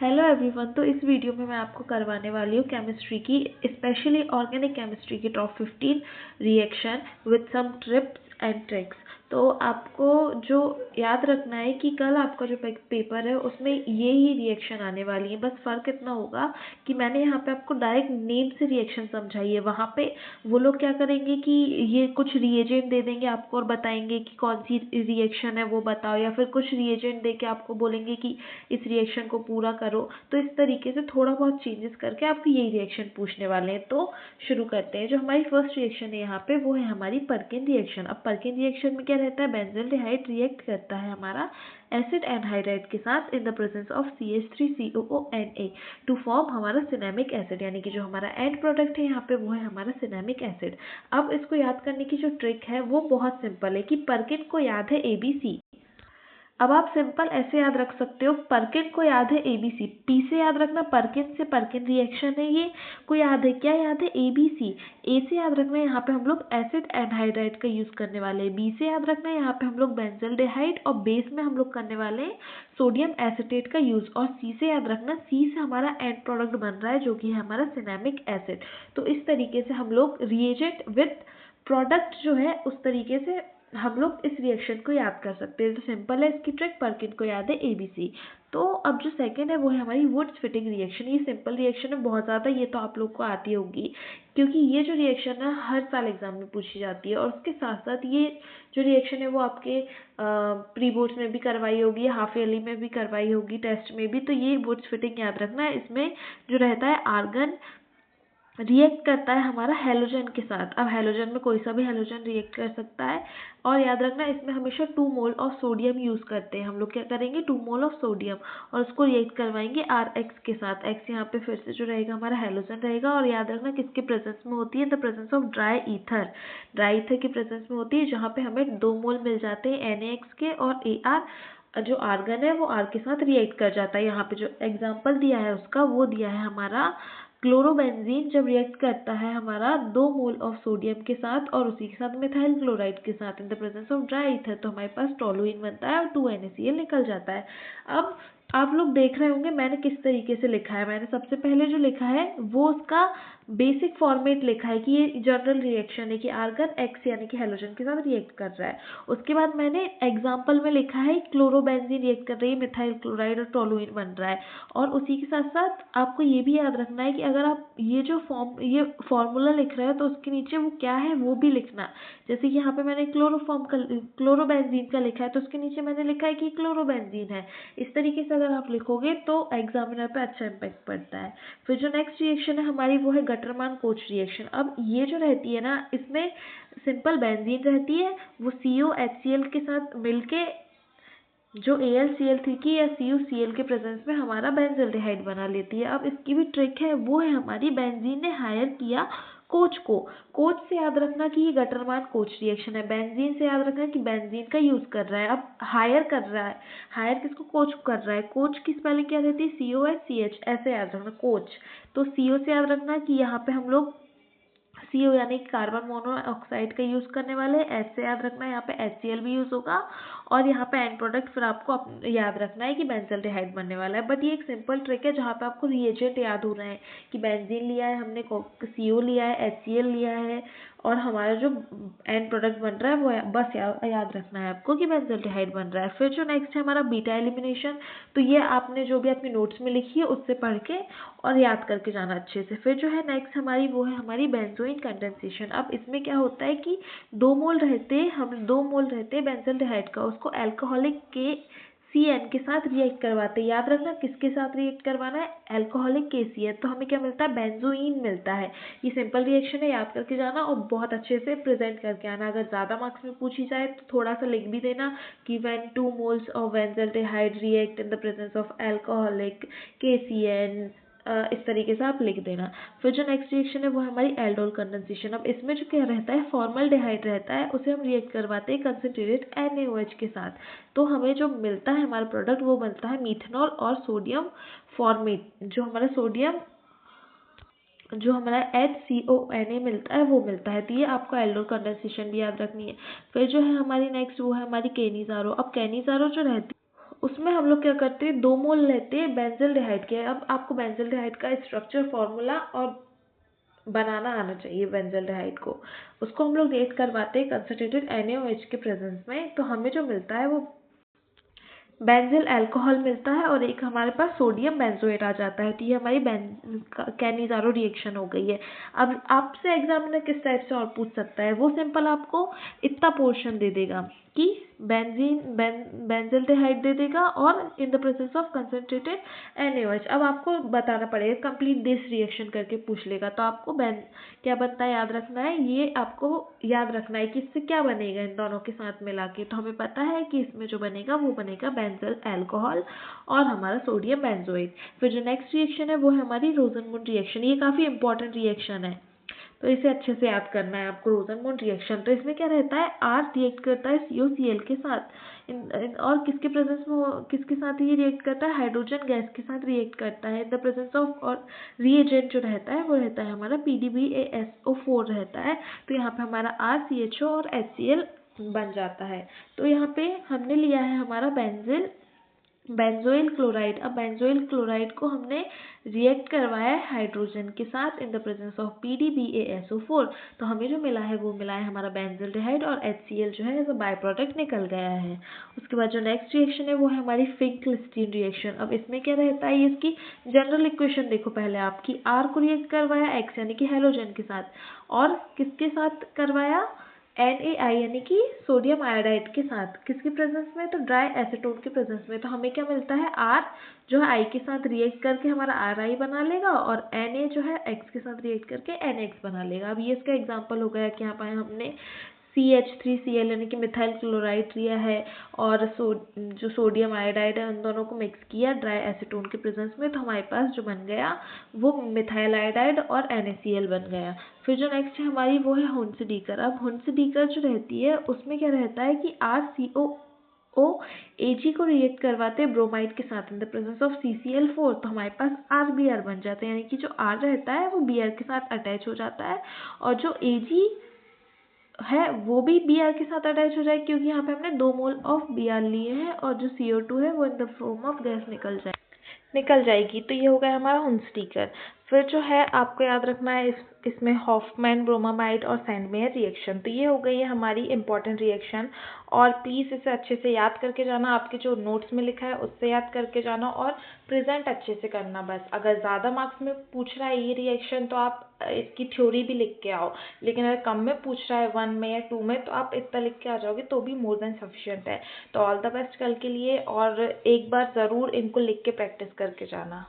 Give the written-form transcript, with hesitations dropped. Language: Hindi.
Hello everyone. तो इस वीडियो में मैं आपको करवाने वाली हूँ केमिस्ट्री की, स्पेशली ऑर्गेनिक केमिस्ट्री की top 15 reaction with some tips and tricks. तो आपको जो याद रखना है कि कल आपका जो पेपर है उसमें ये ही रिएक्शन आने वाली है। बस फ़र्क इतना होगा कि मैंने यहाँ पे आपको डायरेक्ट नेम से रिएक्शन समझाई है। वहाँ पे वो लोग क्या करेंगे कि ये कुछ रिएजेंट दे देंगे आपको और बताएंगे कि कौन सी रिएक्शन है वो बताओ, या फिर कुछ रिएजेंट दे के आपको बोलेंगे कि इस रिएक्शन को पूरा करो। तो इस तरीके से थोड़ा बहुत चेंजेस करके आपको यही रिएक्शन पूछने वाले हैं। तो शुरू करते हैं। जो हमारी फर्स्ट रिएक्शन है यहाँ पे वो है हमारी पर्किन रिएक्शन। अब पर्किन रिएक्शन में क्या रहता है, बेंजल्डिहाइड रिएक्ट करता है हमारा एसिड एनहाइड्राइड के साथ in the presence of CH3COONA to form हमारा सिनेमिक एसिड, यानी कि जो हमारा एंड प्रोडक्ट है यहाँ पे वो है हमारा सिनेमिक एसिड। अब इसको याद करने की जो ट्रिक है वो बहुत सिंपल है कि पर्किन को याद है ABC। अब आप सिंपल ऐसे याद रख सकते हो, पर्किन को याद है ABC, पी से याद रखना पर्किन से, पर्किन रिएक्शन है ये। को याद है क्या, याद है ABC। ए से याद रखना है यहाँ पे हम लोग एसिड एनहाइड्राइड का यूज करने वाले हैं। बी से याद रखना है यहाँ पे हम लोग बेंजल्डिहाइड, और बेस में हम लोग करने वाले हैं सोडियम एसिटेट का यूज। और सी से याद रखना, सी से हमारा एंड प्रोडक्ट बन रहा है जो कि है हमारा सिनेमिक एसिड। तो इस तरीके से हम लोग रिएजेंट विथ प्रोडक्ट जो है उस तरीके से हम लोग इस रिएक्शन को याद कर सकते हैं। तो सिंपल है इसकी ट्रिक, पर्किन को याद है ABC। तो अब जो सेकंड है वो है हमारी वुड्स फिटिंग रिएक्शन। ये सिंपल रिएक्शन है बहुत ज़्यादा, ये तो आप लोग को आती होगी क्योंकि ये जो रिएक्शन है हर साल एग्जाम में पूछी जाती है। और उसके साथ साथ ये जो रिएक्शन है वो आपके प्री बोर्ड्स में भी करवाई होगी, हाफ ईयरली में भी करवाई होगी, टेस्ट में भी। तो ये वुड्स फिटिंग याद रखना है। इसमें जो रहता है आर्गन रिएक्ट करता है हमारा हेलोजन के साथ। अब हेलोजन में कोई सा भी हेलोजन रिएक्ट कर सकता है। और याद रखना इसमें हमेशा 2 मोल ऑफ सोडियम यूज़ करते हैं। हम लोग क्या करेंगे, 2 मोल ऑफ सोडियम, और उसको रिएक्ट करवाएंगे RX के साथ। X यहाँ पे फिर से जो रहेगा हमारा हेलोजन रहेगा। और याद रखना किसके प्रेजेंस में होती है, the presence of dry ether. Dry ether की प्रेजेंस में होती है, जहाँ पे हमें 2 मोल मिल जाते हैं NaX के, और AR जो आर्गन है वो R के साथ रिएक्ट कर जाता है। यहाँ पे जो एग्जाम्पल दिया है उसका वो दिया है हमारा क्लोरोबेंजीन, जब रिएक्ट करता है हमारा 2 मोल ऑफ सोडियम के साथ और उसी के साथ मिथाइल क्लोराइड के साथ in the presence of dry ether, तो हमारे पास टोलुइन बनता है और 2NaCl निकल जाता है। अब आप लोग देख रहे होंगे मैंने किस तरीके से लिखा है। मैंने सबसे पहले जो लिखा है वो उसका बेसिक फॉर्मेट लिखा है कि ये जनरल रिएक्शन है कि आर्गन X यानी कि हेलोजन के साथ रिएक्ट कर रहा है। उसके बाद मैंने एग्जाम्पल में लिखा है क्लोरोबेंजीन रिएक्ट कर रही है, मिथाइल क्लोराइड और टोलुइन बन रहा है। और उसी के साथ साथ आपको ये भी याद रखना है कि अगर आप ये फॉर्मूला लिख रहे हो तो उसके नीचे वो क्या है वो भी लिखना। जैसे कि यहाँ पे मैंने क्लोरोबेंजीन का लिखा है तो उसके नीचे मैंने लिखा है कि क्लोरोबेंजीन है। इस तरीके से अगर आप लिखोगे तो एग्जामिनर पे अच्छा इम्पैक्ट पड़ता है। फिर जो नेक्स्ट रिएक्शन है हमारी वो है गटरमान कोच रिएक्शन। अब ये जो रहती है ना, इसमें सिंपल बेंजीन रहती है, वो COHCl के साथ मिलके जो AlCl3 की या CuCl के प्रेजेंस में हमारा बेंजल्डिहाइड बना लेती है। अब इसकी भी ट्रिक है, वो है हमारी बेंजीन ने हायर किया कोच को। कोच से याद रखना कि ये गटरमान कोच रिएक्शन है। बेंजीन से याद रखना कि बेंजीन का यूज कर रहा है। अब हायर कर रहा है, हायर किसको, कोच को कर रहा है। कोच की स्पेलिंग क्या रहती है, COHCH, ऐसे याद रखना कोच। तो CO से याद रखना कि यहाँ पे हम लोग CO यानी कि कार्बन मोनोऑक्साइड का यूज़ करने वाले हैं। S से याद रखना है यहाँ पे HCl भी यूज़ होगा। और यहाँ पे एंड प्रोडक्ट फिर आपको याद रखना है कि बेंजल्डिहाइड बनने वाला है। बट ये एक सिंपल ट्रिक है जहाँ पे आपको रिएजेंट याद हो रहे हैं कि बेंजीन लिया है हमने, CO लिया है, HCl लिया है, और हमारा जो एंड प्रोडक्ट बन रहा है वो बस याद रखना है आपको कि बेंजल्डिहाइड बन रहा है। फिर जो नेक्स्ट है हमारा बीटा एलिमिनेशन, तो ये आपने जो भी अपनी नोट्स में लिखी है उससे पढ़ के और याद करके जाना अच्छे से। फिर जो है नेक्स्ट हमारी वो है हमारी बेंजोइन कंडेंसेशन। अब इसमें क्या होता है कि 2 मोल रहते हैं बेंजल्डिहाइड का, उसको अल्कोहलिक KCN के साथ रिएक्ट करवाते हैं। याद रखना किसके साथ रिएक्ट करवाना है, अल्कोहलिक KCN। तो हमें क्या मिलता है, बेंजोइन मिलता है। ये सिंपल रिएक्शन है, याद करके जाना और बहुत अच्छे से प्रेजेंट करके आना। अगर ज़्यादा मार्क्स में पूछी जाए तो थोड़ा सा लिख भी देना कि when 2 moles of benzaldehyde react in the presence of alcoholic KCN, इस तरीके से आप लिख देना। फिर जो नेक्स्ट रिएक्शन है वो हमारी एल्डोल कंडेंसेशन। अब इसमें जो क्या रहता है, फॉर्मल्डिहाइड रहता है, उसे हम रिएक्ट करवाते हैं कंसनट्रेटेड NaOH के साथ। तो हमें जो मिलता है हमारा प्रोडक्ट वो मिलता है मीथेनॉल और सोडियम फॉर्मेट। जो हमारा HCONA मिलता है वो मिलता है। तो ये आपको एल्डोल कंडेंसेशन भी याद रखनी है। फिर जो है हमारी नेक्स्ट वो है हमारी केनिज़ारो। अब केनिज़ारो जो रहती उसमें हम लोग क्या करते हैं, 2 मोल लेते हैं बेंजल्डिहाइड के। अब आपको बेंजल्डिहाइड का स्ट्रक्चर फॉर्मूला और बनाना आना चाहिए बेंजल्डिहाइड को। उसको हम लोग रिएक्ट करवाते हैं कंसंट्रेटेड NaOH के प्रेजेंस में, तो हमें जो मिलता है वो बेंजिल अल्कोहल मिलता है और एक हमारे पास सोडियम बेंजोएट आ जाता है। तो ये हमारी कैनिज़ारो रिएक्शन हो गई है। अब आपसे एग्जामिनर किस टाइप से और पूछ सकता है, वो सिंपल आपको इतना पोर्शन दे देगा कि बेंजल्डिहाइड दे देगा और इन the presence of concentrated NaOH। अब आपको बताना पड़ेगा, कंप्लीट दिस रिएक्शन करके पूछ लेगा। तो आपको क्या बनता है याद रखना है, ये आपको याद रखना है कि इससे क्या बनेगा इन दोनों के साथ मिला के। तो हमें पता है कि इसमें जो बनेगा वो बनेगा बेंजल अल्कोहल और हमारा सोडियम बेंजोएट। फिर जो नेक्स्ट रिएक्शन है वो है हमारी रोजनमूड रिएक्शन। ये काफ़ी इंपॉर्टेंट रिएक्शन है, तो इसे अच्छे से याद करना है आपको। रोजनमूड रिएक्शन, तो इसमें क्या रहता है, R रिएक्ट करता है COCl के साथ और किसके प्रेजेंस में, किसके साथ ये रिएक्ट करता है, हाइड्रोजन गैस के साथ रिएक्ट करता है इन द प्रेजेंस ऑफ। और रिएजेंट जो रहता है वो रहता है हमारा PDBaSO4 रहता है। तो यहाँ पे हमारा RCHO और HCl बन जाता है। तो यहाँ पे हमने लिया है हमारा बेंजोइल क्लोराइड। अब बेंजोइल क्लोराइड को हमने रिएक्ट करवाया है हाइड्रोजन के साथ in the presence of PDBaSO4। तो हमें जो मिला है वो मिला है हमारा बेंजल्डिहाइड और HCl जो है एज अ बाय प्रोडक्ट निकल गया है। उसके बाद जो नेक्स्ट रिएक्शन है वो है हमारी फिंक-क्लिस्टीन रिएक्शन। अब इसमें क्या रहता है, इसकी जनरल इक्वेशन देखो पहले आपकी। R को रिएक्ट करवाया X यानी कि हेलोजन के साथ, और किसके साथ करवाया, NaI यानी कि सोडियम आयोडाइड के साथ। किसके प्रेजेंस में, तो ड्राई एसीटोन के प्रेजेंस में। तो हमें क्या मिलता है, R जो है I के साथ रिएक्ट करके हमारा RI बना लेगा और Na जो है X के साथ रिएक्ट करके NX बना लेगा। अब ये इसका एग्जांपल हो गया कि यहाँ पर हमने CH3Cl यानी कि मिथाइल क्लोराइड लिया है और जो सोडियम आयोडाइड है उन दोनों को मिक्स किया ड्राई एसीटोन के प्रेजेंस में। तो हमारे पास जो बन गया वो मिथाइल आयोडाइड और NaCl बन गया। फिर जो नेक्स्ट है हमारी वो है हुन्सडीकर। अब हुन्सडीकर जो रहती है उसमें क्या रहता है कि RCOO Ag को रिएक्ट करवाते हैं ब्रोमाइड के साथ in the presence of CCl4। तो हमारे पास RBr बन जाते हैं, यानी कि जो R रहता है वो Br के साथ अटैच हो जाता है और जो Ag है वो भी Br के साथ अटैच हो जाए, क्योंकि यहाँ पे हमने 2 मोल ऑफ Br लिए हैं और जो CO2 है वो in the form of gas निकल जाएगी। तो ये हो गया हमारा हुन्सडीकर। फिर जो है आपको याद रखना है इसमें हॉफमैन ब्रोमामाइड और सैंडमेयर रिएक्शन। तो ये हो गई है हमारी इंपॉर्टेंट रिएक्शन, और प्लीज़ इसे अच्छे से याद करके जाना। आपके जो नोट्स में लिखा है उससे याद करके जाना और प्रेजेंट अच्छे से करना बस। अगर ज़्यादा मार्क्स में पूछ रहा है ये रिएक्शन तो आप इसकी थ्योरी भी लिख के आओ, लेकिन अगर कम में पूछ रहा है 1 में या 2 में तो आप इतना लिख के आ जाओगे तो भी मोर देन सफिशिएंट है। तो ऑल द बेस्ट कल के लिए, और एक बार ज़रूर इनको लिख के प्रैक्टिस करके जाना।